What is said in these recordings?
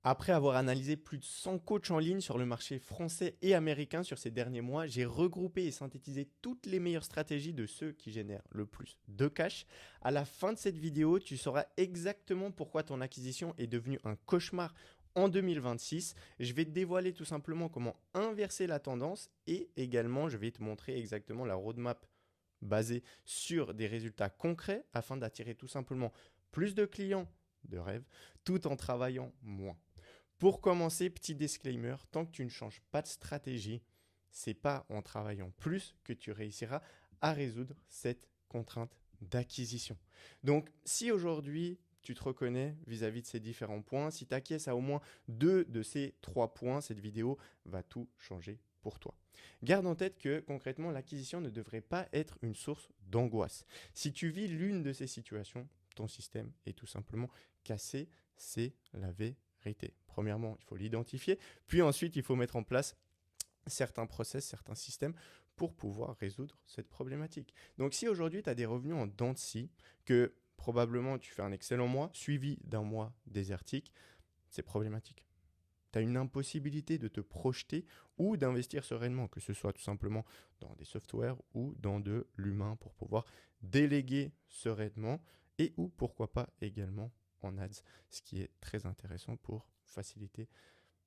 Après avoir analysé plus de 100 coachs en ligne sur le marché français et américain sur ces derniers mois, j'ai regroupé et synthétisé toutes les meilleures stratégies de ceux qui génèrent le plus de cash. À la fin de cette vidéo, tu sauras exactement pourquoi ton acquisition est devenue un cauchemar en 2026. Je vais te dévoiler tout simplement comment inverser la tendance et également je vais te montrer exactement la roadmap basée sur des résultats concrets afin d'attirer tout simplement plus de clients de rêve tout en travaillant moins. Pour commencer, petit disclaimer, tant que tu ne changes pas de stratégie, c'est pas en travaillant plus que tu réussiras à résoudre cette contrainte d'acquisition. Donc, si aujourd'hui tu te reconnais vis-à-vis de ces différents points, si tu acquiesces à au moins deux de ces trois points, cette vidéo va tout changer pour toi. Garde en tête que concrètement, l'acquisition ne devrait pas être une source d'angoisse. Si tu vis l'une de ces situations, ton système est tout simplement cassé, c'est la vérité. Premièrement, il faut l'identifier, puis ensuite, il faut mettre en place certains process, certains systèmes pour pouvoir résoudre cette problématique. Donc si aujourd'hui, tu as des revenus en dents de scie, que probablement tu fais un excellent mois, suivi d'un mois désertique, c'est problématique. Tu as une impossibilité de te projeter ou d'investir sereinement, que ce soit tout simplement dans des softwares ou dans de l'humain pour pouvoir déléguer sereinement et ou pourquoi pas également en ads, ce qui est très intéressant pour faciliter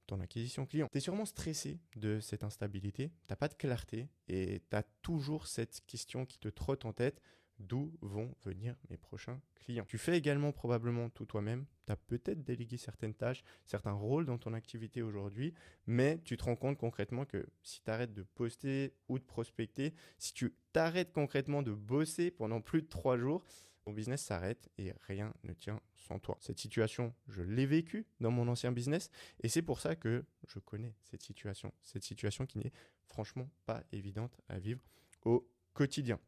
ton acquisition client. Tu es sûrement stressé de cette instabilité, tu n'as pas de clarté et tu as toujours cette question qui te trotte en tête. D'où vont venir mes prochains clients? Tu fais également probablement tout toi-même. Tu as peut-être délégué certaines tâches, certains rôles dans ton activité aujourd'hui, mais tu te rends compte concrètement que si tu arrêtes de poster ou de prospecter, si tu t'arrêtes concrètement de bosser pendant plus de 3 jours, ton business s'arrête et rien ne tient sans toi. Cette situation, je l'ai vécue dans mon ancien business et c'est pour ça que je connais cette situation qui n'est franchement pas évidente à vivre au quotidien.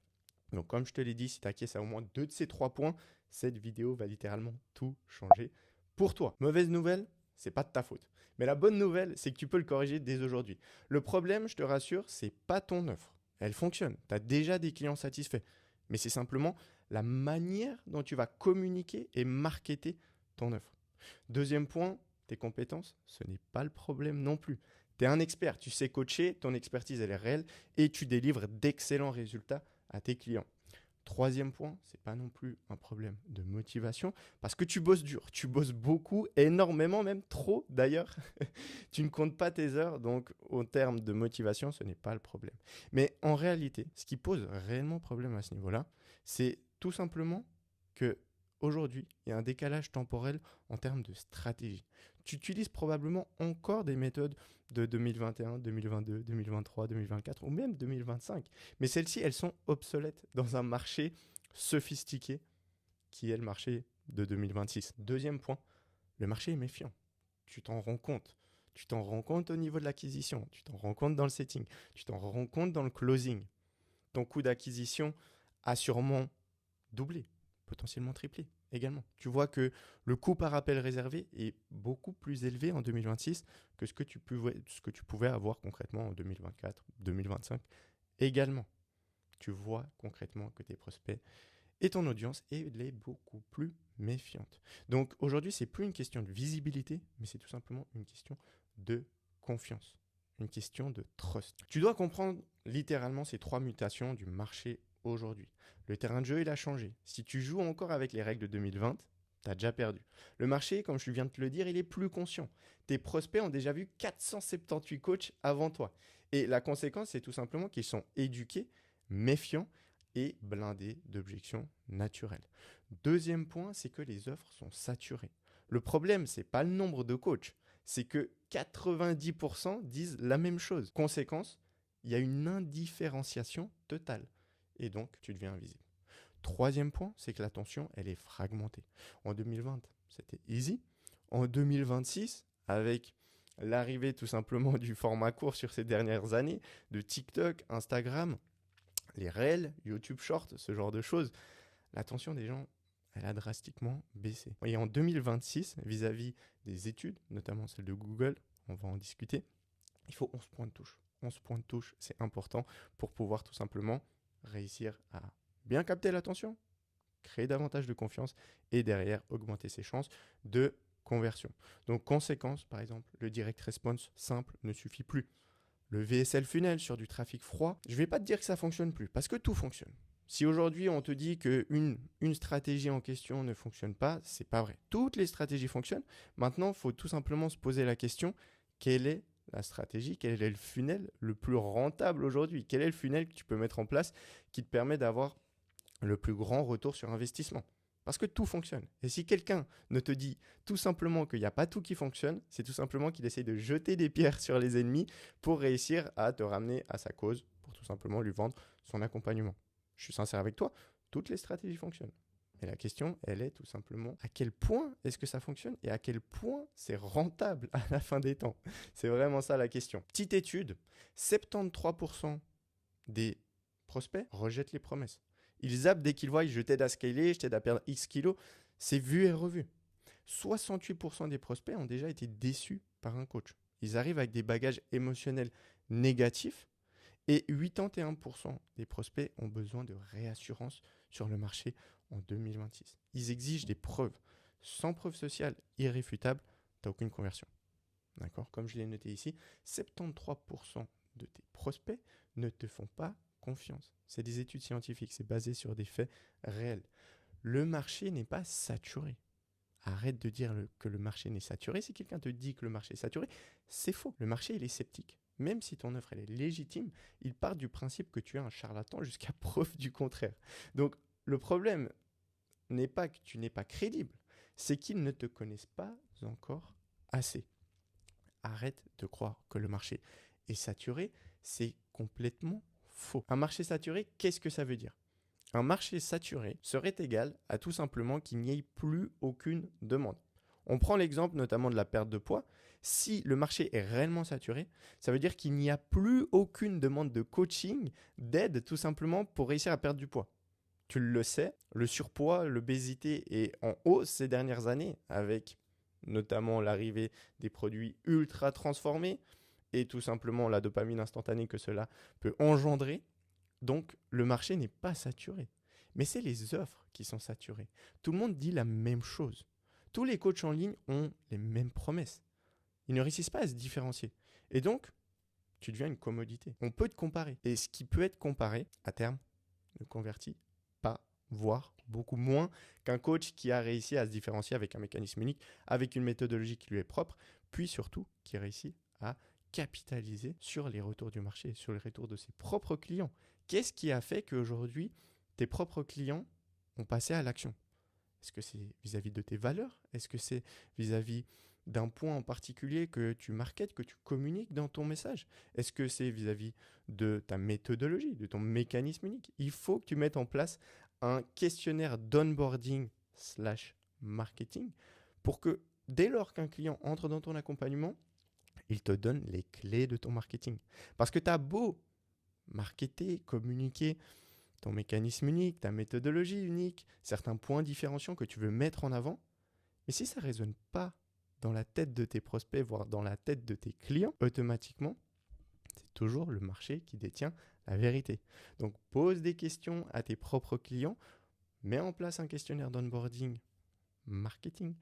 Donc comme je te l'ai dit, si tu acquiesces à au moins deux de ces trois points, cette vidéo va littéralement tout changer pour toi. Mauvaise nouvelle, c'est pas de ta faute. Mais la bonne nouvelle, c'est que tu peux le corriger dès aujourd'hui. Le problème, je te rassure, c'est pas ton offre. Elle fonctionne. Tu as déjà des clients satisfaits. Mais c'est simplement la manière dont tu vas communiquer et marketer ton offre. Deuxième point, tes compétences, ce n'est pas le problème non plus. Tu es un expert, tu sais coacher, ton expertise elle est réelle et tu délivres d'excellents résultats à tes clients. Troisième point, c'est pas non plus un problème de motivation parce que tu bosses dur, tu bosses beaucoup, énormément, même trop d'ailleurs. Tu ne comptes pas tes heures, donc au terme de motivation, ce n'est pas le problème. Mais en réalité, ce qui pose réellement problème à ce niveau-là, c'est tout simplement que aujourd'hui, il y a un décalage temporel en termes de stratégie. Tu utilises probablement encore des méthodes de 2021, 2022, 2023, 2024 ou même 2025. Mais celles-ci, elles sont obsolètes dans un marché sophistiqué qui est le marché de 2026. Deuxième point, le marché est méfiant. Tu t'en rends compte. Tu t'en rends compte au niveau de l'acquisition. Tu t'en rends compte dans le setting. Tu t'en rends compte dans le closing. Ton coût d'acquisition a sûrement doublé, potentiellement triplé également. Tu vois que le coût par appel réservé est beaucoup plus élevé en 2026 que ce que tu pouvais avoir concrètement en 2024, 2025 également. Tu vois concrètement que tes prospects et ton audience elle est beaucoup plus méfiante. Donc aujourd'hui, c'est plus une question de visibilité, mais c'est tout simplement une question de confiance, une question de trust. Tu dois comprendre littéralement ces trois mutations du marché aujourd'hui. Le terrain de jeu, il a changé. Si tu joues encore avec les règles de 2020, tu as déjà perdu. Le marché, comme je viens de te le dire, il est plus conscient. Tes prospects ont déjà vu 478 coachs avant toi. Et la conséquence, c'est tout simplement qu'ils sont éduqués, méfiants et blindés d'objections naturelles. Deuxième point, c'est que les offres sont saturées. Le problème, c'est pas le nombre de coachs, c'est que 90% disent la même chose. Conséquence, il y a une indifférenciation totale et donc tu deviens invisible. Troisième point, c'est que l'attention, elle est fragmentée. En 2020, c'était easy. En 2026, avec l'arrivée tout simplement du format court sur ces dernières années, de TikTok, Instagram, les réels, YouTube Short, ce genre de choses, l'attention des gens, elle a drastiquement baissé. Et en 2026, vis-à-vis des études, notamment celles de Google, on va en discuter, il faut 11 points de touche. 11 points de touche, c'est important pour pouvoir tout simplement réussir à bien capter l'attention, créer davantage de confiance et derrière augmenter ses chances de conversion. Donc, conséquence, par exemple, le direct response simple ne suffit plus. Le VSL funnel sur du trafic froid, je ne vais pas te dire que ça ne fonctionne plus, parce que tout fonctionne. Si aujourd'hui on te dit qu'une stratégie en question ne fonctionne pas, c'est pas vrai. Toutes les stratégies fonctionnent. Maintenant, il faut tout simplement se poser la question, quelle est la stratégie, quel est le funnel le plus rentable aujourd'hui? Quel est le funnel que tu peux mettre en place qui te permet d'avoir le plus grand retour sur investissement? Parce que tout fonctionne. Et si quelqu'un ne te dit tout simplement qu'il n'y a pas tout qui fonctionne, c'est tout simplement qu'il essaye de jeter des pierres sur les ennemis pour réussir à te ramener à sa cause, pour tout simplement lui vendre son accompagnement. Je suis sincère avec toi, toutes les stratégies fonctionnent. Mais la question, elle est tout simplement à quel point est-ce que ça fonctionne et à quel point c'est rentable à la fin des temps. C'est vraiment ça la question. Petite étude, 73% des prospects rejettent les promesses. Ils zappent dès qu'ils voient, je t'aide à scaler, je t'aide à perdre X kilos. C'est vu et revu. 68% des prospects ont déjà été déçus par un coach. Ils arrivent avec des bagages émotionnels négatifs. Et 81% des prospects ont besoin de réassurance sur le marché en 2026. Ils exigent des preuves. Sans preuve sociale irréfutable, tu n'as aucune conversion. D'accord? Comme je l'ai noté ici, 73% de tes prospects ne te font pas confiance. C'est des études scientifiques, c'est basé sur des faits réels. Le marché n'est pas saturé. Arrête de dire que le marché n'est saturé. Si quelqu'un te dit que le marché est saturé, c'est faux. Le marché, il est sceptique. Même si ton offre elle est légitime, il part du principe que tu es un charlatan jusqu'à preuve du contraire. Donc, le problème n'est pas que tu n'es pas crédible, c'est qu'ils ne te connaissent pas encore assez. Arrête de croire que le marché est saturé, c'est complètement faux. Un marché saturé, qu'est-ce que ça veut dire ? Un marché saturé serait égal à tout simplement qu'il n'y ait plus aucune demande. On prend l'exemple notamment de la perte de poids. Si le marché est réellement saturé, ça veut dire qu'il n'y a plus aucune demande de coaching, d'aide tout simplement pour réussir à perdre du poids. Tu le sais, le surpoids, l'obésité est en hausse ces dernières années avec notamment l'arrivée des produits ultra transformés et tout simplement la dopamine instantanée que cela peut engendrer. Donc, le marché n'est pas saturé. Mais c'est les offres qui sont saturées. Tout le monde dit la même chose. Tous les coachs en ligne ont les mêmes promesses. Ils ne réussissent pas à se différencier. Et donc, tu deviens une commodité. On peut te comparer. Et ce qui peut être comparé, à terme, ne convertit pas, voire beaucoup moins qu'un coach qui a réussi à se différencier avec un mécanisme unique, avec une méthodologie qui lui est propre, puis surtout qui réussit à capitaliser sur les retours du marché, sur les retours de ses propres clients. Qu'est-ce qui a fait qu'aujourd'hui, tes propres clients ont passé à l'action ? Est-ce que c'est vis-à-vis de tes valeurs ? Est-ce que c'est vis-à-vis d'un point en particulier que tu marketes, que tu communiques dans ton message ? Est-ce que c'est vis-à-vis de ta méthodologie, de ton mécanisme unique ? Il faut que tu mettes en place un questionnaire d'onboarding/marketing pour que dès lors qu'un client entre dans ton accompagnement, il te donne les clés de ton marketing. Parce que tu as beau marketer, communiquer ton mécanisme unique, ta méthodologie unique, certains points différenciants que tu veux mettre en avant, mais si ça ne résonne pas dans la tête de tes prospects, voire dans la tête de tes clients, automatiquement, c'est toujours le marché qui détient la vérité. Donc, pose des questions à tes propres clients, mets en place un questionnaire d'onboarding marketing,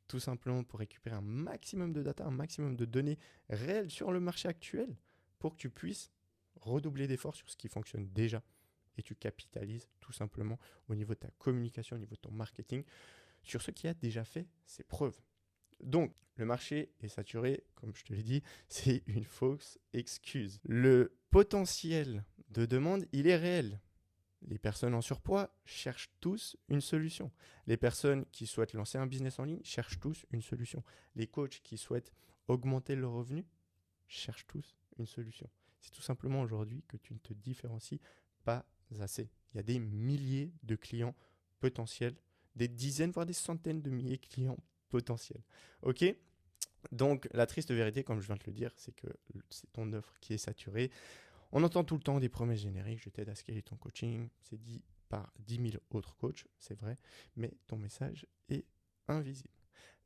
tout simplement pour récupérer un maximum de data, un maximum de données réelles sur le marché actuel pour que tu puisses redoubler d'efforts sur ce qui fonctionne déjà et tu capitalises tout simplement au niveau de ta communication, au niveau de ton marketing sur ce qui a déjà fait ses preuves. Donc, le marché est saturé, comme je te l'ai dit, c'est une fausse excuse. Le potentiel de demande, il est réel. Les personnes en surpoids cherchent tous une solution. Les personnes qui souhaitent lancer un business en ligne cherchent tous une solution. Les coachs qui souhaitent augmenter leurs revenus cherchent tous une solution. C'est tout simplement aujourd'hui que tu ne te différencies pas assez. Il y a des milliers de clients potentiels, des dizaines, voire des centaines de milliers de clients potentiels. Ok ? Donc, la triste vérité, comme je viens de le dire, c'est que c'est ton offre qui est saturée. On entend tout le temps des promesses génériques, je t'aide à scaler ton coaching, c'est dit par 10 000 autres coachs, c'est vrai, mais ton message est invisible.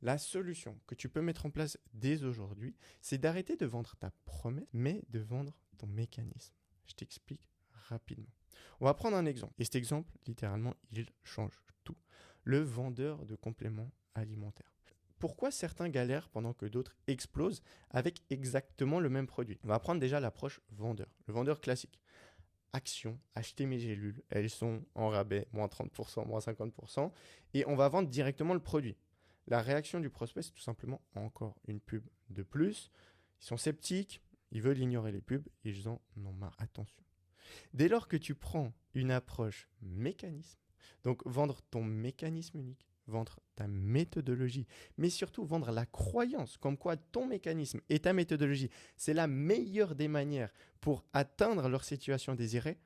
La solution que tu peux mettre en place dès aujourd'hui, c'est d'arrêter de vendre ta promesse, mais de vendre ton mécanisme. Je t'explique rapidement. On va prendre un exemple, et cet exemple, littéralement, il change tout. Le vendeur de compléments alimentaires. Pourquoi certains galèrent pendant que d'autres explosent avec exactement le même produit? On va prendre déjà l'approche vendeur, le vendeur classique. Action, acheter mes gélules, elles sont en rabais, moins 30%, moins 50%, et on va vendre directement le produit. La réaction du prospect, c'est tout simplement encore une pub de plus. Ils sont sceptiques, ils veulent ignorer les pubs, ils en ont marre. Attention. Dès lors que tu prends une approche mécanisme, donc vendre ton mécanisme unique, vendre ta méthodologie, mais surtout vendre la croyance comme quoi ton mécanisme et ta méthodologie, c'est la meilleure des manières pour atteindre leur situation désirée,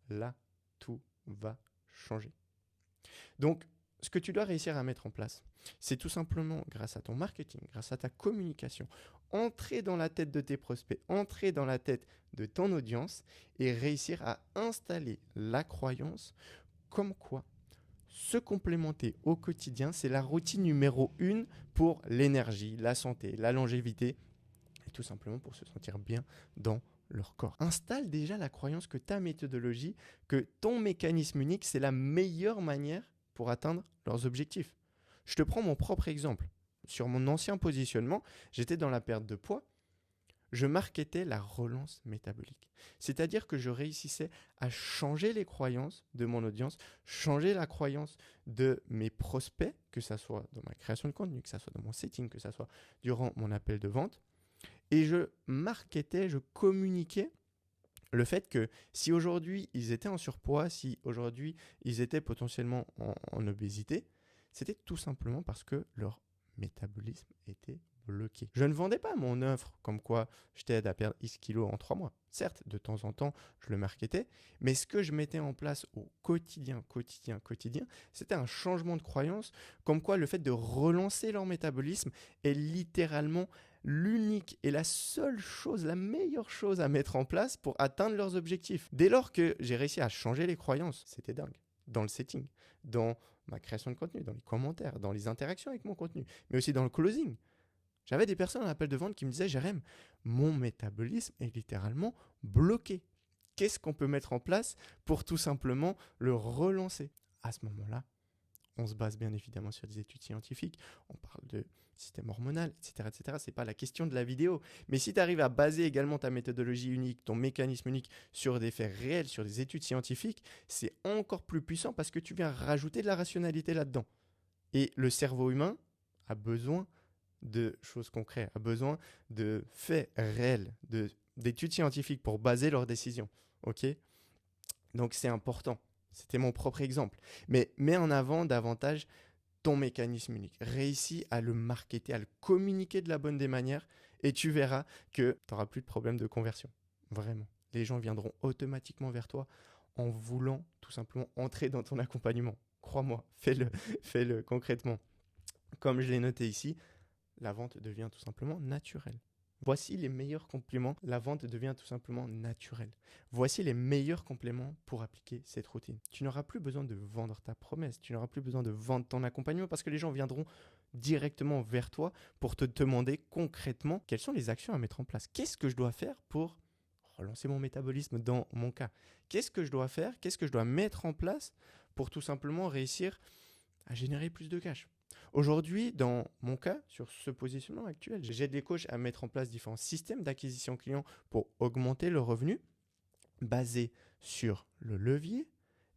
là, tout va changer. Donc, ce que tu dois réussir à mettre en place, c'est tout simplement, grâce à ton marketing, grâce à ta communication, entrer dans la tête de tes prospects, entrer dans la tête de ton audience et réussir à installer la croyance comme quoi se complémenter au quotidien, c'est la routine numéro 1 pour l'énergie, la santé, la longévité et tout simplement pour se sentir bien dans leur corps. Installe déjà la croyance que ta méthodologie, que ton mécanisme unique, c'est la meilleure manière pour atteindre leurs objectifs. Je te prends mon propre exemple. Sur mon ancien positionnement, j'étais dans la perte de poids. Je marketais la relance métabolique. C'est-à-dire que je réussissais à changer les croyances de mon audience, changer la croyance de mes prospects, que ce soit dans ma création de contenu, que ce soit dans mon setting, que ce soit durant mon appel de vente. Et je marketais, je communiquais le fait que si aujourd'hui ils étaient en surpoids, si aujourd'hui ils étaient potentiellement en obésité, c'était tout simplement parce que leur métabolisme était bloqué. Je ne vendais pas mon offre comme quoi je t'aide à perdre X kilos en 3 mois. Certes, de temps en temps, je le marketais, mais ce que je mettais en place au quotidien, c'était un changement de croyance comme quoi le fait de relancer leur métabolisme est littéralement l'unique et la seule chose, la meilleure chose à mettre en place pour atteindre leurs objectifs. Dès lors que j'ai réussi à changer les croyances, c'était dingue. Dans le setting, dans ma création de contenu, dans les commentaires, dans les interactions avec mon contenu, mais aussi dans le closing. J'avais des personnes à l'appel de vente qui me disaient « Jérém, mon métabolisme est littéralement bloqué. Qu'est-ce qu'on peut mettre en place pour tout simplement le relancer ?» À ce moment-là, on se base bien évidemment sur des études scientifiques, on parle de système hormonal, etc. Ce n'est pas la question de la vidéo. Mais si tu arrives à baser également ta méthodologie unique, ton mécanisme unique sur des faits réels, sur des études scientifiques, c'est encore plus puissant parce que tu viens rajouter de la rationalité là-dedans. Et le cerveau humain a besoin de choses concrètes, a besoin de faits réels, d'études scientifiques pour baser leurs décisions. Okay ? Donc c'est important. C'était mon propre exemple. Mais mets en avant davantage ton mécanisme unique. Réussis à le marketer, à le communiquer de la bonne des manières et tu verras que tu n'auras plus de problème de conversion. Vraiment. Les gens viendront automatiquement vers toi en voulant tout simplement entrer dans ton accompagnement. Crois-moi, fais-le concrètement. Comme je l'ai noté ici, la vente devient tout simplement naturelle. Voici les meilleurs compléments. La vente devient tout simplement naturelle. Voici les meilleurs compléments pour appliquer cette routine. Tu n'auras plus besoin de vendre ta promesse. Tu n'auras plus besoin de vendre ton accompagnement parce que les gens viendront directement vers toi pour te demander concrètement quelles sont les actions à mettre en place. Qu'est-ce que je dois faire pour relancer mon métabolisme dans mon cas? Qu'est-ce que je dois faire? Qu'est-ce que je dois mettre en place pour tout simplement réussir à générer plus de cash? Aujourd'hui, dans mon cas, sur ce positionnement actuel, j'aide les coachs à mettre en place différents systèmes d'acquisition client pour augmenter le revenu, basé sur le levier,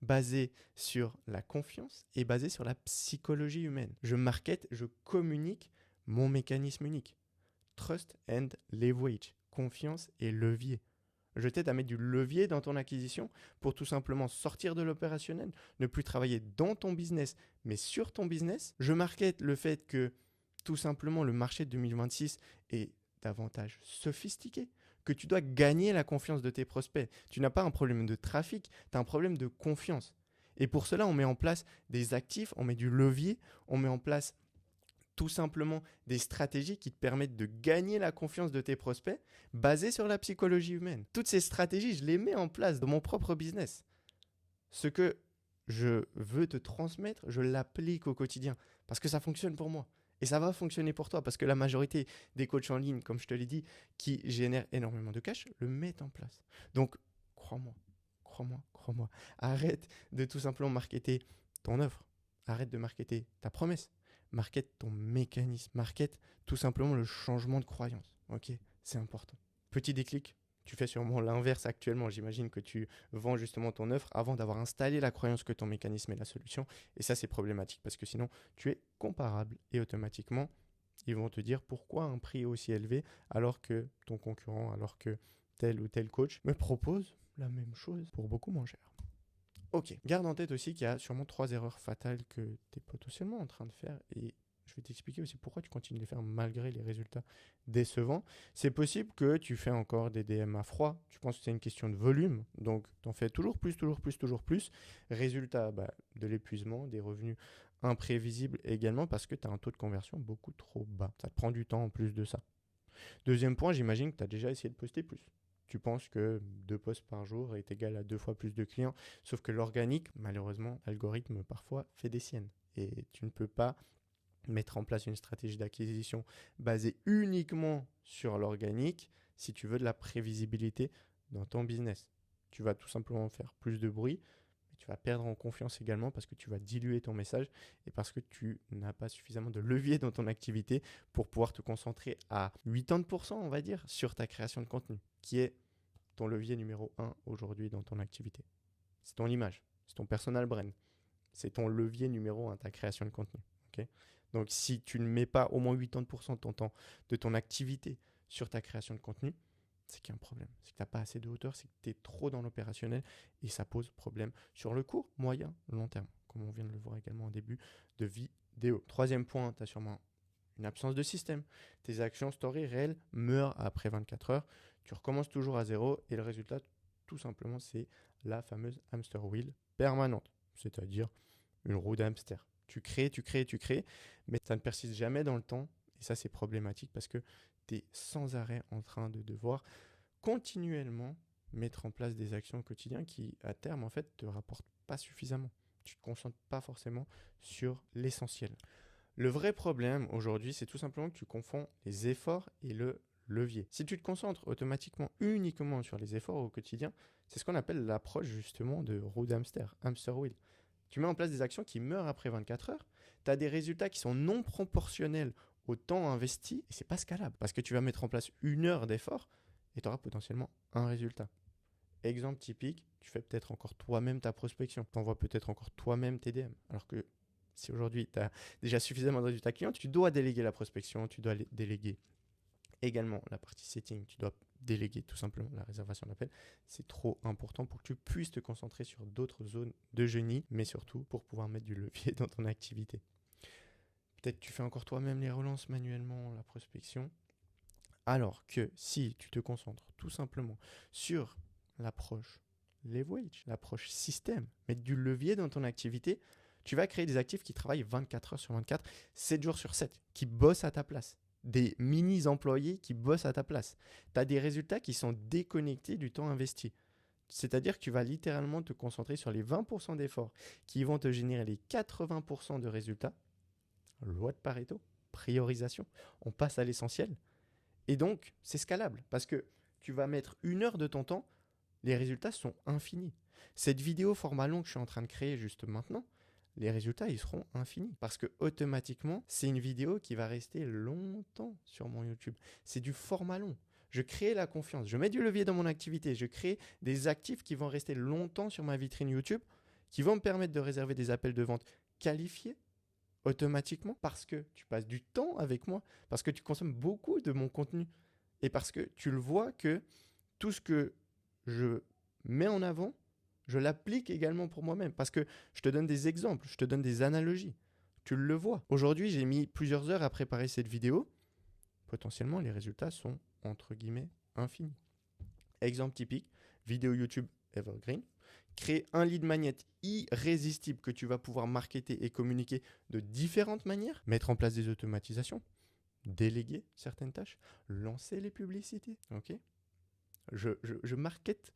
basé sur la confiance et basé sur la psychologie humaine. Je market, je communique mon mécanisme unique. Trust and leverage, confiance et levier. Je t'aide à mettre du levier dans ton acquisition pour tout simplement sortir de l'opérationnel, ne plus travailler dans ton business, mais sur ton business. Je market le fait que tout simplement le marché de 2026 est davantage sophistiqué, que tu dois gagner la confiance de tes prospects. Tu n'as pas un problème de trafic, tu as un problème de confiance. Et pour cela, on met en place des actifs, on met du levier, on met en place tout simplement des stratégies qui te permettent de gagner la confiance de tes prospects basées sur la psychologie humaine. Toutes ces stratégies, je les mets en place dans mon propre business. Ce que je veux te transmettre, je l'applique au quotidien parce que ça fonctionne pour moi. Et ça va fonctionner pour toi parce que la majorité des coachs en ligne, comme je te l'ai dit, qui génèrent énormément de cash, le mettent en place. Donc, crois-moi. Arrête de tout simplement marketer ton offre. Arrête de marketer ta promesse. market ton mécanisme, market tout simplement le changement de croyance. Ok, c'est important. Petit déclic, tu fais sûrement l'inverse actuellement. J'imagine que tu vends justement ton offre avant d'avoir installé la croyance que ton mécanisme est la solution. Et ça, c'est problématique parce que sinon, tu es comparable et automatiquement, ils vont te dire pourquoi un prix aussi élevé alors que ton concurrent, alors que tel ou tel coach me propose la même chose pour beaucoup moins cher. Ok, garde en tête aussi qu'il y a sûrement 3 erreurs fatales que tu es potentiellement en train de faire et je vais t'expliquer aussi pourquoi tu continues de les faire malgré les résultats décevants. C'est possible que tu fais encore des DM à froid, tu penses que c'est une question de volume, donc tu en fais toujours plus, toujours plus, toujours plus. Résultat, de l'épuisement, des revenus imprévisibles également parce que tu as un taux de conversion beaucoup trop bas. Ça te prend du temps en plus de ça. Deuxième point, j'imagine que tu as déjà essayé de poster plus. Tu penses que 2 posts par jour est égal à 2 fois plus de clients, sauf que l'organique, malheureusement, l'algorithme parfois fait des siennes. Et tu ne peux pas mettre en place une stratégie d'acquisition basée uniquement sur l'organique si tu veux de la prévisibilité dans ton business. Tu vas tout simplement faire plus de bruit, mais tu vas perdre en confiance également parce que tu vas diluer ton message et parce que tu n'as pas suffisamment de levier dans ton activité pour pouvoir te concentrer à 80%, on va dire, sur ta création de contenu, qui est ton levier numéro 1 aujourd'hui dans ton activité. C'est ton image, c'est ton personal brand, c'est ton levier numéro 1, ta création de contenu. Okay. Donc, si tu ne mets pas au moins 80% de ton temps, de ton activité sur ta création de contenu, c'est qu'il y a un problème. C'est que tu n'as pas assez de hauteur, c'est que tu es trop dans l'opérationnel et ça pose problème sur le court, moyen, long terme, comme on vient de le voir également en début de vidéo. Troisième point, tu as sûrement une absence de système. Tes actions story réelles meurent après 24 heures. Tu recommences toujours à zéro et le résultat, tout simplement, c'est la fameuse hamster wheel permanente, c'est-à-dire une roue d'hamster. Tu crées, mais ça ne persiste jamais dans le temps. Et ça, c'est problématique parce que tu es sans arrêt en train de devoir continuellement mettre en place des actions au quotidien qui, à terme, en fait, te rapportent pas suffisamment. Tu ne te concentres pas forcément sur l'essentiel. Le vrai problème aujourd'hui, c'est tout simplement que tu confonds les efforts et le levier. Si tu te concentres automatiquement uniquement sur les efforts au quotidien, c'est ce qu'on appelle l'approche justement de roue d'hamster, hamster wheel. Tu mets en place des actions qui meurent après 24 heures, tu as des résultats qui sont non proportionnels au temps investi et c'est pas scalable parce que tu vas mettre en place 1 heure d'effort et tu auras potentiellement un résultat. Exemple typique, tu fais peut-être encore toi-même ta prospection, tu envoies peut-être encore toi-même tes DM. Alors que si aujourd'hui tu as déjà suffisamment de résultats clients, tu dois déléguer la prospection, tu dois déléguer également la partie setting, tu dois déléguer tout simplement la réservation d'appel. C'est trop important pour que tu puisses te concentrer sur d'autres zones de génie, mais surtout pour pouvoir mettre du levier dans ton activité. Peut-être tu fais encore toi-même les relances manuellement, la prospection. Alors que si tu te concentres tout simplement sur l'approche leverage, l'approche système, mettre du levier dans ton activité, tu vas créer des actifs qui travaillent 24 heures sur 24, 7 jours sur 7, qui bossent à ta place. Des mini-employés qui bossent à ta place. Tu as des résultats qui sont déconnectés du temps investi. C'est-à-dire que tu vas littéralement te concentrer sur les 20% d'efforts qui vont te générer les 80% de résultats. Loi de Pareto, priorisation. On passe à l'essentiel. Et donc, c'est scalable parce que tu vas mettre 1 heure de ton temps, les résultats sont infinis. Cette vidéo format long que je suis en train de créer juste maintenant, les résultats, ils seront infinis parce que automatiquement, c'est une vidéo qui va rester longtemps sur mon YouTube. C'est du format long. Je crée la confiance, je mets du levier dans mon activité, je crée des actifs qui vont rester longtemps sur ma vitrine YouTube, qui vont me permettre de réserver des appels de vente qualifiés automatiquement parce que tu passes du temps avec moi, parce que tu consommes beaucoup de mon contenu et parce que tu le vois que tout ce que je mets en avant, je l'applique également pour moi-même parce que je te donne des exemples, je te donne des analogies. Tu le vois. Aujourd'hui, j'ai mis plusieurs heures à préparer cette vidéo. Potentiellement, les résultats sont entre guillemets infinis. Exemple typique, vidéo YouTube Evergreen. Créer un lead magnet irrésistible que tu vas pouvoir marketer et communiquer de différentes manières. Mettre en place des automatisations. Déléguer certaines tâches. Lancer les publicités. Ok ? Je market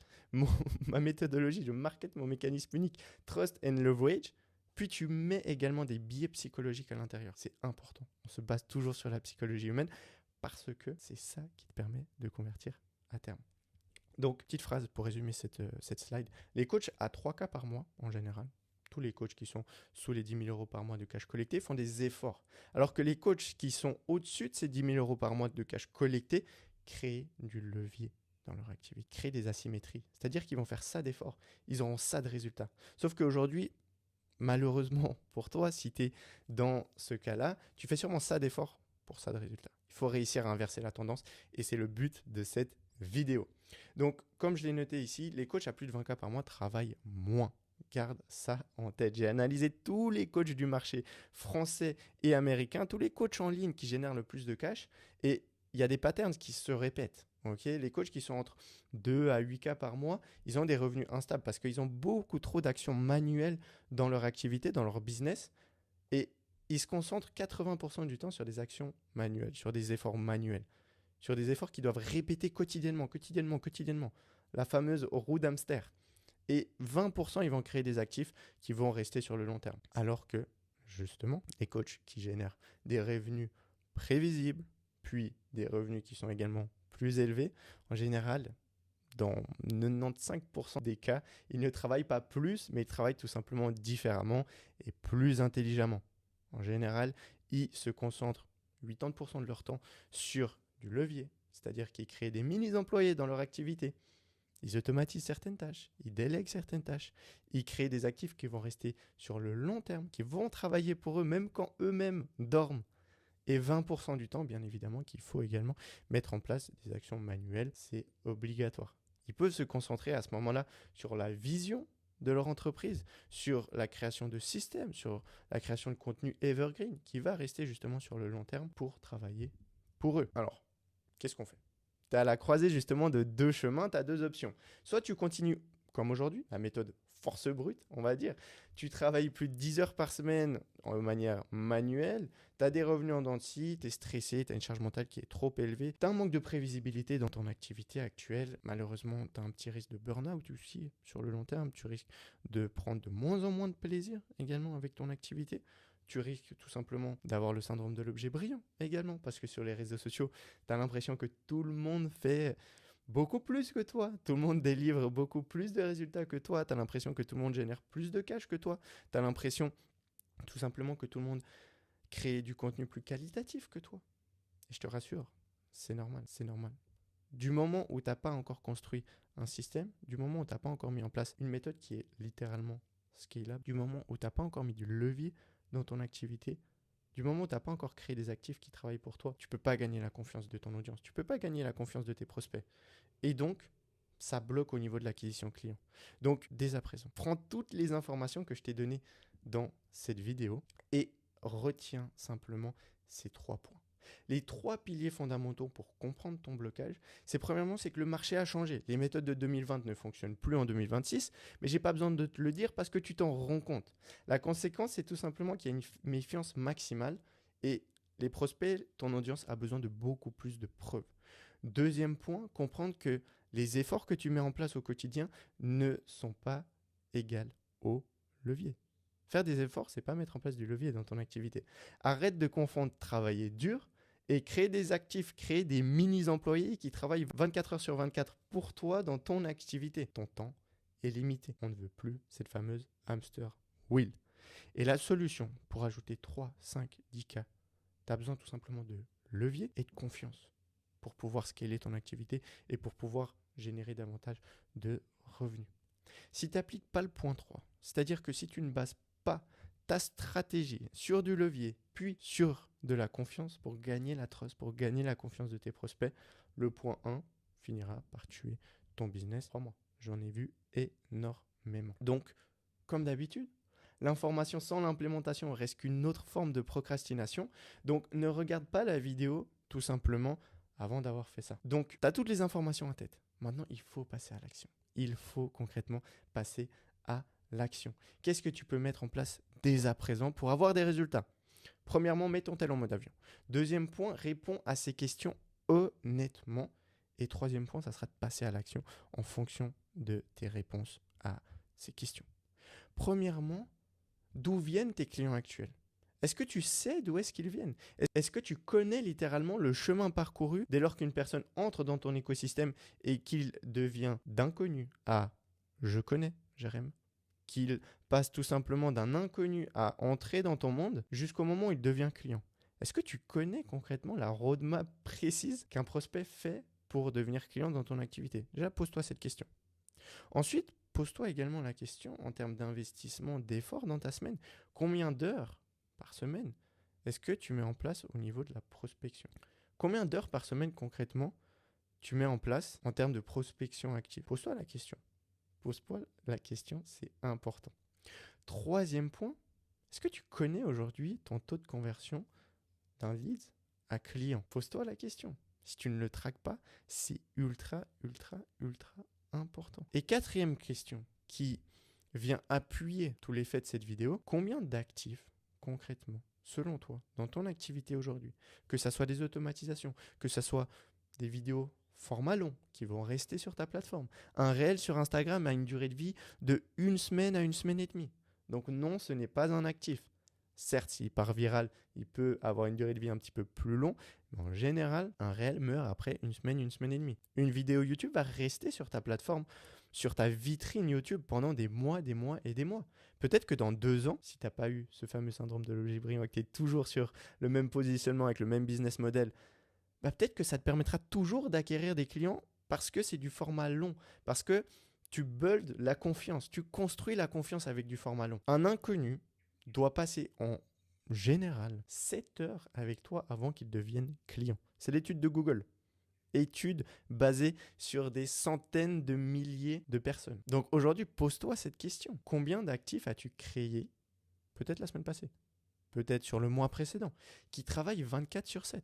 ma méthodologie, je market mon mécanisme unique. Trust and leverage. Puis tu mets également des biais psychologiques à l'intérieur. C'est important. On se base toujours sur la psychologie humaine parce que c'est ça qui te permet de convertir à terme. Donc, petite phrase pour résumer cette slide. Les coachs à 3 cas par mois, en général, surtout les coachs qui sont sous les 10 000 euros par mois de cash collecté, font des efforts. Alors que les coachs qui sont au-dessus de ces 10 000 euros par mois de cash collecté créent du levier dans leur activité, créent des asymétries. C'est-à-dire qu'ils vont faire ça d'efforts, ils auront ça de résultats. Sauf qu'aujourd'hui, malheureusement pour toi, si tu es dans ce cas-là, tu fais sûrement ça d'efforts pour ça de résultats. Il faut réussir à inverser la tendance et c'est le but de cette vidéo. Donc, comme je l'ai noté ici, les coachs à plus de 20K par mois travaillent moins. Garde ça en tête. J'ai analysé tous les coachs du marché français et américain, tous les coachs en ligne qui génèrent le plus de cash et il y a des patterns qui se répètent. Okay, les coachs qui sont entre 2 à 8K par mois, ils ont des revenus instables parce qu'ils ont beaucoup trop d'actions manuelles dans leur activité, dans leur business. Et ils se concentrent 80% du temps sur des actions manuelles, sur des efforts manuels, sur des efforts qu'ils doivent répéter quotidiennement. La fameuse roue d'hamster. Et 20%, ils vont créer des actifs qui vont rester sur le long terme. Alors que, justement, les coachs qui génèrent des revenus prévisibles, puis des revenus qui sont également plus élevés, en général, dans 95% des cas, ils ne travaillent pas plus, mais ils travaillent tout simplement différemment et plus intelligemment. En général, ils se concentrent 80% de leur temps sur du levier, c'est-à-dire qu'ils créent des mini-employés dans leur activité. Ils automatisent certaines tâches, ils délèguent certaines tâches, ils créent des actifs qui vont rester sur le long terme, qui vont travailler pour eux même quand eux-mêmes dorment. Et 20% du temps, bien évidemment, qu'il faut également mettre en place des actions manuelles, c'est obligatoire. Ils peuvent se concentrer à ce moment-là sur la vision de leur entreprise, sur la création de systèmes, sur la création de contenu evergreen qui va rester justement sur le long terme pour travailler pour eux. Alors, qu'est-ce qu'on fait ? Tu as à la croisée justement de deux chemins, tu as deux options. Soit tu continues comme aujourd'hui, la méthode force brute, on va dire. Tu travailles plus de 10 heures par semaine de manière manuelle, tu as des revenus en dents de scie, tu es stressé, tu as une charge mentale qui est trop élevée, tu as un manque de prévisibilité dans ton activité actuelle. Malheureusement, tu as un petit risque de burn-out aussi sur le long terme. Tu risques de prendre de moins en moins de plaisir également avec ton activité. Tu risques tout simplement d'avoir le syndrome de l'objet brillant également, parce que sur les réseaux sociaux, tu as l'impression que tout le monde fait beaucoup plus que toi. Tout le monde délivre beaucoup plus de résultats que toi. Tu as l'impression que tout le monde génère plus de cash que toi. Tu as l'impression tout simplement que tout le monde crée du contenu plus qualitatif que toi. Et je te rassure, c'est normal, c'est normal. Du moment où tu n'as pas encore construit un système, du moment où tu n'as pas encore mis en place une méthode qui est littéralement scalable, du moment où tu n'as pas encore mis du levier dans ton activité, du moment où tu n'as pas encore créé des actifs qui travaillent pour toi, tu ne peux pas gagner la confiance de ton audience, tu ne peux pas gagner la confiance de tes prospects. Et donc, ça bloque au niveau de l'acquisition client. Donc, dès à présent, prends toutes les informations que je t'ai données dans cette vidéo et retiens simplement ces 3 points. Les 3 piliers fondamentaux pour comprendre ton blocage, c'est premièrement, c'est que le marché a changé. Les méthodes de 2020 ne fonctionnent plus en 2026, mais j'ai pas besoin de te le dire parce que tu t'en rends compte. La conséquence, c'est tout simplement qu'il y a une méfiance maximale et les prospects, ton audience a besoin de beaucoup plus de preuves. Deuxième point, comprendre que les efforts que tu mets en place au quotidien ne sont pas égaux au levier. Faire des efforts, c'est pas mettre en place du levier dans ton activité. Arrête de confondre travailler dur et créer des actifs, créer des mini-employés qui travaillent 24 heures sur 24 pour toi dans ton activité. Ton temps est limité. On ne veut plus cette fameuse hamster wheel. Et la solution pour ajouter 3, 5, 10K, tu as besoin tout simplement de levier et de confiance pour pouvoir scaler ton activité et pour pouvoir générer davantage de revenus. Si tu n'appliques pas le point 3, c'est-à-dire que si tu ne bases pas ta stratégie sur du levier, puis sur de la confiance pour gagner la trust, pour gagner la confiance de tes prospects, le point 1 finira par tuer ton business. Crois-moi, j'en ai vu énormément. Donc, comme d'habitude, l'information sans l'implémentation reste qu'une autre forme de procrastination. Donc, ne regarde pas la vidéo tout simplement avant d'avoir fait ça. Donc, tu as toutes les informations en tête. Maintenant, il faut passer à l'action. Il faut concrètement passer à l'action. Qu'est-ce que tu peux mettre en place dès à présent pour avoir des résultats ? Premièrement, mets ton tel en mode avion. Deuxième point, réponds à ces questions honnêtement. Et troisième point, ça sera de passer à l'action en fonction de tes réponses à ces questions. Premièrement, d'où viennent tes clients actuels ? Est-ce que tu sais d'où est-ce qu'ils viennent ? Est-ce que tu connais littéralement le chemin parcouru dès lors qu'une personne entre dans ton écosystème et qu'il devient d'inconnu à « je connais Jérém » qu'il passe tout simplement d'un inconnu à entrer dans ton monde jusqu'au moment où il devient client. Est-ce que tu connais concrètement la roadmap précise qu'un prospect fait pour devenir client dans ton activité? Déjà, pose-toi cette question. Ensuite, pose-toi également la question en termes d'investissement, d'effort dans ta semaine. Combien d'heures par semaine est-ce que tu mets en place au niveau de la prospection? Combien d'heures par semaine concrètement tu mets en place en termes de prospection active? Pose-toi la question. Pose-toi la question, c'est important. Troisième point, est-ce que tu connais aujourd'hui ton taux de conversion d'un lead à client? Pose-toi la question. Si tu ne le traques pas, c'est ultra important. Et quatrième question qui vient appuyer tous les faits de cette vidéo, combien d'actifs concrètement, selon toi, dans ton activité aujourd'hui, que ça soit des automatisations, que ça soit des vidéos format long qui vont rester sur ta plateforme, un réel sur Instagram a une durée de vie de 1 semaine à 1 semaine et demie. Donc non, ce n'est pas un actif. Certes, s'il part viral, il peut avoir une durée de vie un petit peu plus longue, mais en général, un réel meurt après 1 semaine et demie. Une vidéo YouTube va rester sur ta plateforme, sur ta vitrine YouTube pendant des mois et des mois. Peut-être que dans 2 ans, si tu n'as pas eu ce fameux syndrome de l'objet brillant et que tu es toujours sur le même positionnement avec le même business model, peut-être que ça te permettra toujours d'acquérir des clients parce que c'est du format long, parce que tu builds la confiance, tu construis la confiance avec du format long. Un inconnu doit passer en général 7 heures avec toi avant qu'il devienne client. C'est l'étude de Google. Étude basée sur des centaines de milliers de personnes. Donc aujourd'hui, pose-toi cette question. Combien d'actifs as-tu créé, peut-être la semaine passée, peut-être sur le mois précédent, qui travaillent 24/7?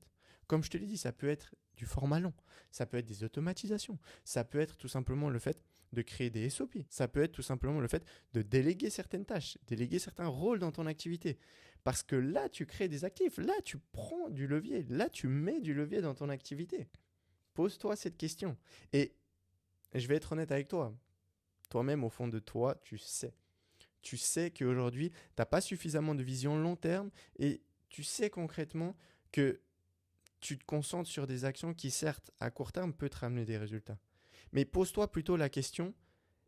Comme je te l'ai dit, ça peut être du format long, ça peut être des automatisations, ça peut être tout simplement le fait de créer des SOP, ça peut être tout simplement le fait de déléguer certaines tâches, déléguer certains rôles dans ton activité. Parce que là, tu crées des actifs, là, tu prends du levier, là, tu mets du levier dans ton activité. Pose-toi cette question. Et je vais être honnête avec toi. Toi-même, au fond de toi, tu sais. Tu sais qu'aujourd'hui, tu n'as pas suffisamment de vision long terme et tu sais concrètement que tu te concentres sur des actions qui, certes, à court terme, peuvent te ramener des résultats. Mais pose-toi plutôt la question,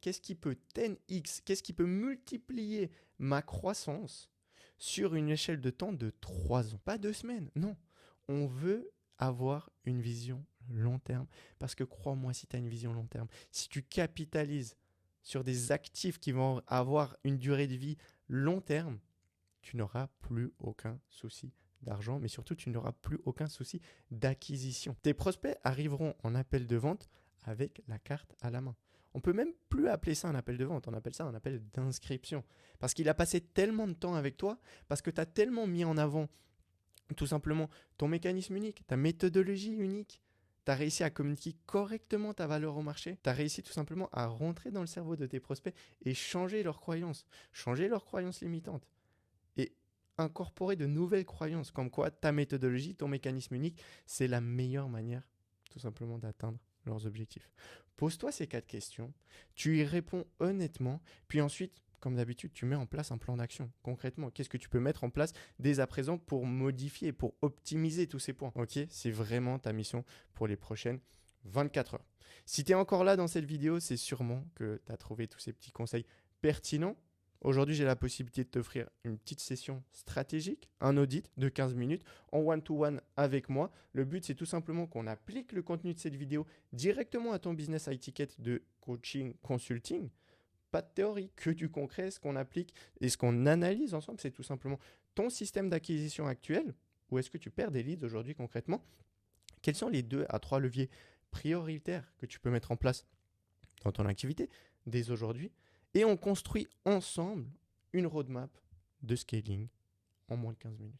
qu'est-ce qui peut 10x, qu'est-ce qui peut multiplier ma croissance sur une échelle de temps de 3 ans? Pas 2 semaines, non. On veut avoir une vision long terme. Parce que crois-moi, si tu as une vision long terme, si tu capitalises sur des actifs qui vont avoir une durée de vie long terme, tu n'auras plus aucun souci d'argent, mais surtout, tu n'auras plus aucun souci d'acquisition. Tes prospects arriveront en appel de vente avec la carte à la main. On peut même plus appeler ça un appel de vente, on appelle ça un appel d'inscription. Parce qu'il a passé tellement de temps avec toi, parce que tu as tellement mis en avant tout simplement ton mécanisme unique, ta méthodologie unique. Tu as réussi à communiquer correctement ta valeur au marché. Tu as réussi tout simplement à rentrer dans le cerveau de tes prospects et changer leurs croyances limitantes. Et incorporer de nouvelles croyances, comme quoi ta méthodologie, ton mécanisme unique, c'est la meilleure manière tout simplement d'atteindre leurs objectifs. Pose-toi ces 4 questions, tu y réponds honnêtement, puis ensuite, comme d'habitude, tu mets en place un plan d'action. Concrètement, qu'est-ce que tu peux mettre en place dès à présent pour modifier, pour optimiser tous ces points? Ok, c'est vraiment ta mission pour les prochaines 24 heures. Si tu es encore là dans cette vidéo, c'est sûrement que tu as trouvé tous ces petits conseils pertinents. Aujourd'hui, j'ai la possibilité de t'offrir une petite session stratégique, un audit de 15 minutes en one-to-one avec moi. Le but, c'est tout simplement qu'on applique le contenu de cette vidéo directement à ton business high ticket de coaching, consulting. Pas de théorie, que du concret, ce qu'on applique et ce qu'on analyse ensemble, c'est tout simplement ton système d'acquisition actuel. Où est-ce que tu perds des leads aujourd'hui concrètement? Quels sont les 2 à 3 leviers prioritaires que tu peux mettre en place dans ton activité dès aujourd'hui? Et on construit ensemble une roadmap de scaling en moins de 15 minutes.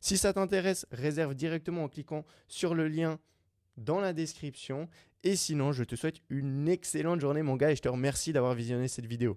Si ça t'intéresse, réserve directement en cliquant sur le lien dans la description. Et sinon, je te souhaite une excellente journée, mon gars, et je te remercie d'avoir visionné cette vidéo.